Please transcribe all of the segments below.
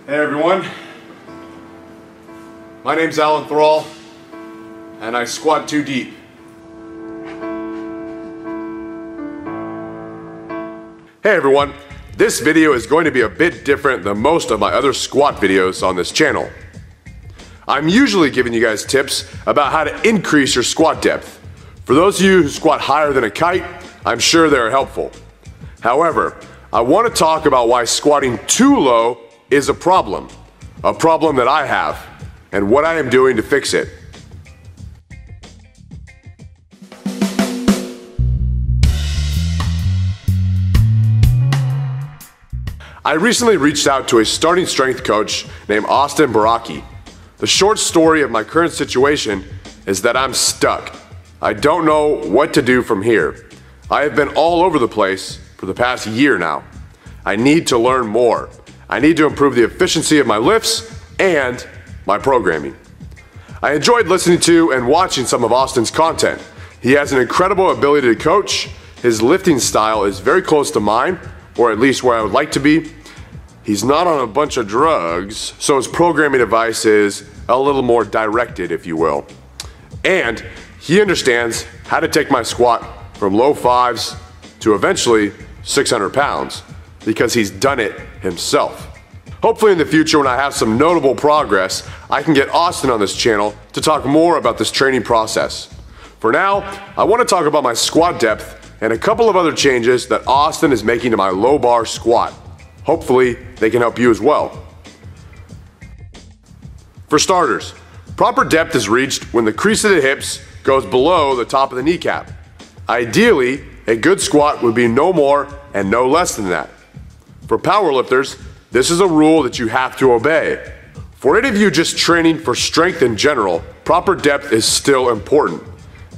Hey everyone, my name's Alan Thrall, and I squat too deep. Hey everyone, this video is going to be a bit different than most of my other squat videos on this channel. I'm usually giving you guys tips about how to increase your squat depth. For those of you who squat higher than a kite, I'm sure they're helpful. However, I want to talk about why squatting too low is a problem that I have, and what I am doing to fix it. I recently reached out to a starting strength coach named Austin Baraki. The short story of my current situation is that I'm stuck. I don't know what to do from here. I have been all over the place for the past year now. I need to learn more. I need to improve the efficiency of my lifts and my programming. I enjoyed listening to and watching some of Austin's content. He has an incredible ability to coach. His lifting style is very close to mine, or at least where I would like to be. He's not on a bunch of drugs, so his programming advice is a little more directed, if you will. And he understands how to take my squat from low fives to eventually 600 pounds, because he's done it himself. Hopefully in the future, when I have some notable progress, I can get Austin on this channel to talk more about this training process. For now, I want to talk about my squat depth and a couple of other changes that Austin is making to my low bar squat. Hopefully, they can help you as well. For starters, proper depth is reached when the crease of the hips goes below the top of the kneecap. Ideally, a good squat would be no more and no less than that. For powerlifters, this is a rule that you have to obey. For any of you just training for strength in general, proper depth is still important.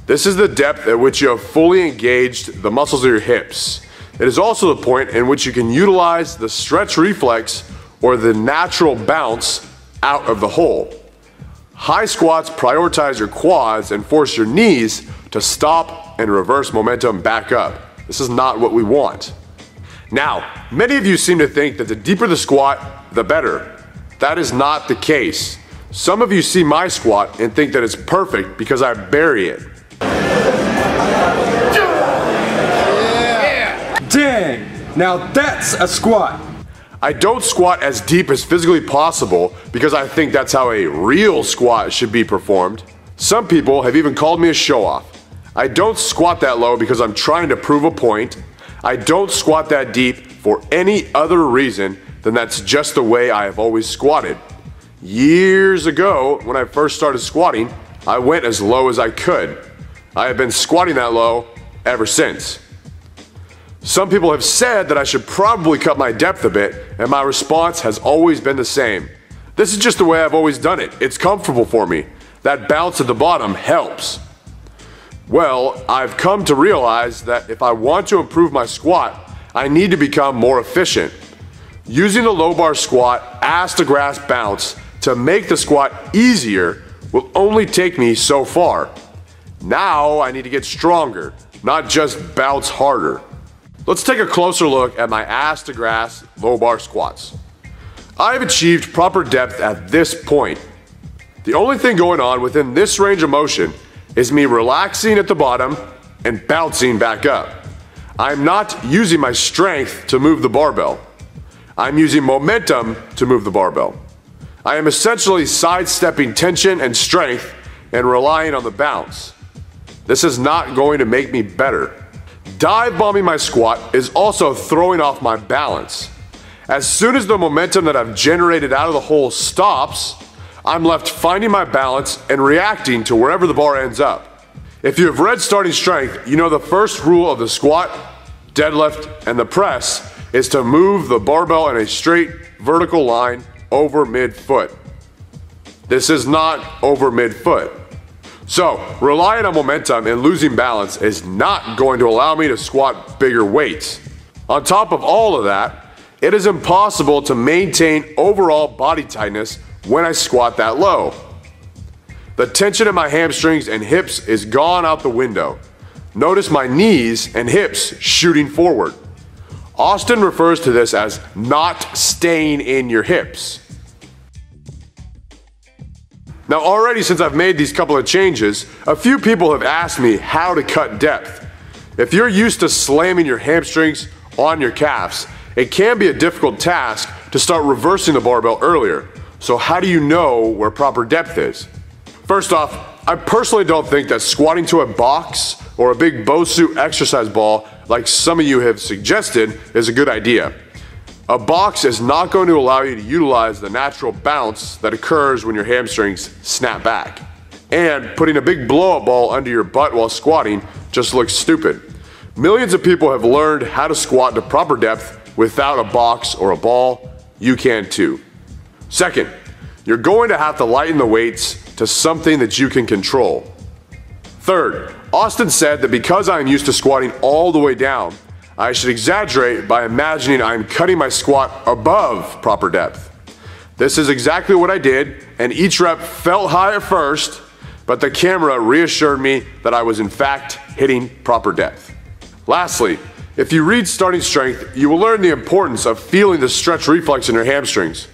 This is the depth at which you have fully engaged the muscles of your hips. It is also the point in which you can utilize the stretch reflex or the natural bounce out of the hole. High squats prioritize your quads and force your knees to stop and reverse momentum back up. This is not what we want. Now, many of you seem to think that the deeper the squat, the better. That is not the case. Some of you see my squat and think that it's perfect because I bury it. Yeah. Dang, now that's a squat. I don't squat as deep as physically possible because I think that's how a real squat should be performed. Some people have even called me a show-off. I don't squat that low because I'm trying to prove a point. I don't squat that deep for any other reason than that's just the way I have always squatted. Years ago, when I first started squatting, I went as low as I could. I have been squatting that low ever since. Some people have said that I should probably cut my depth a bit, and my response has always been the same. This is just the way I've always done it. It's comfortable for me. That bounce at the bottom helps. Well, I've come to realize that if I want to improve my squat, I need to become more efficient. Using the low bar squat ass to grass bounce to make the squat easier will only take me so far. Now I need to get stronger, not just bounce harder. Let's take a closer look at my ass to grass low bar squats. I've achieved proper depth at this point. The only thing going on within this range of motion is me relaxing at the bottom and bouncing back up. I'm not using my strength to move the barbell. I'm using momentum to move the barbell. I am essentially sidestepping tension and strength and relying on the bounce. This is not going to make me better. Dive bombing my squat is also throwing off my balance. As soon as the momentum that I've generated out of the hole stops, I'm left finding my balance and reacting to wherever the bar ends up. If you have read Starting Strength, you know the first rule of the squat, deadlift, and the press is to move the barbell in a straight vertical line over mid-foot. This is not over mid-foot. So, relying on momentum and losing balance is not going to allow me to squat bigger weights. On top of all of that, it is impossible to maintain overall body tightness when I squat that low. The tension in my hamstrings and hips is gone out the window. Notice my knees and hips shooting forward. Austin refers to this as not staying in your hips. Now already since I've made these couple of changes, a few people have asked me how to cut depth. If you're used to slamming your hamstrings on your calves, it can be a difficult task to start reversing the barbell earlier. So how do you know where proper depth is? First off, I personally don't think that squatting to a box or a big BOSU exercise ball like some of you have suggested is a good idea. A box is not going to allow you to utilize the natural bounce that occurs when your hamstrings snap back. And putting a big blow-up ball under your butt while squatting just looks stupid. Millions of people have learned how to squat to proper depth without a box or a ball. You can too. Second, you're going to have to lighten the weights to something that you can control. Third, Austin said that because I am used to squatting all the way down, I should exaggerate by imagining I'm cutting my squat above proper depth. This is exactly what I did, and each rep felt high at first, but the camera reassured me that I was in fact hitting proper depth. Lastly, if you read Starting Strength, you will learn the importance of feeling the stretch reflex in your hamstrings.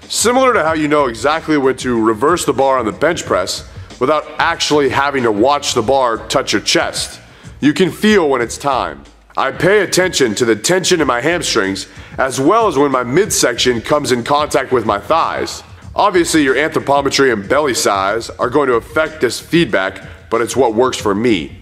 Similar to how you know exactly when to reverse the bar on the bench press without actually having to watch the bar touch your chest, you can feel when it's time. I pay attention to the tension in my hamstrings as well as when my midsection comes in contact with my thighs. Obviously your anthropometry and belly size are going to affect this feedback, but it's what works for me.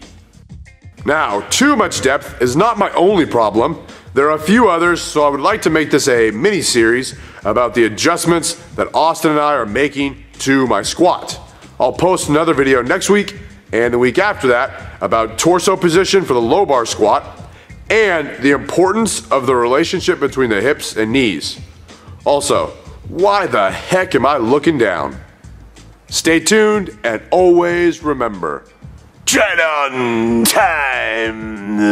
Now, too much depth is not my only problem. There are a few others, so I would like to make this a mini-series about the adjustments that Austin and I are making to my squat. I'll post another video next week and the week after that about torso position for the low bar squat and the importance of the relationship between the hips and knees. Also, why the heck am I looking down? Stay tuned and always remember, tread on time.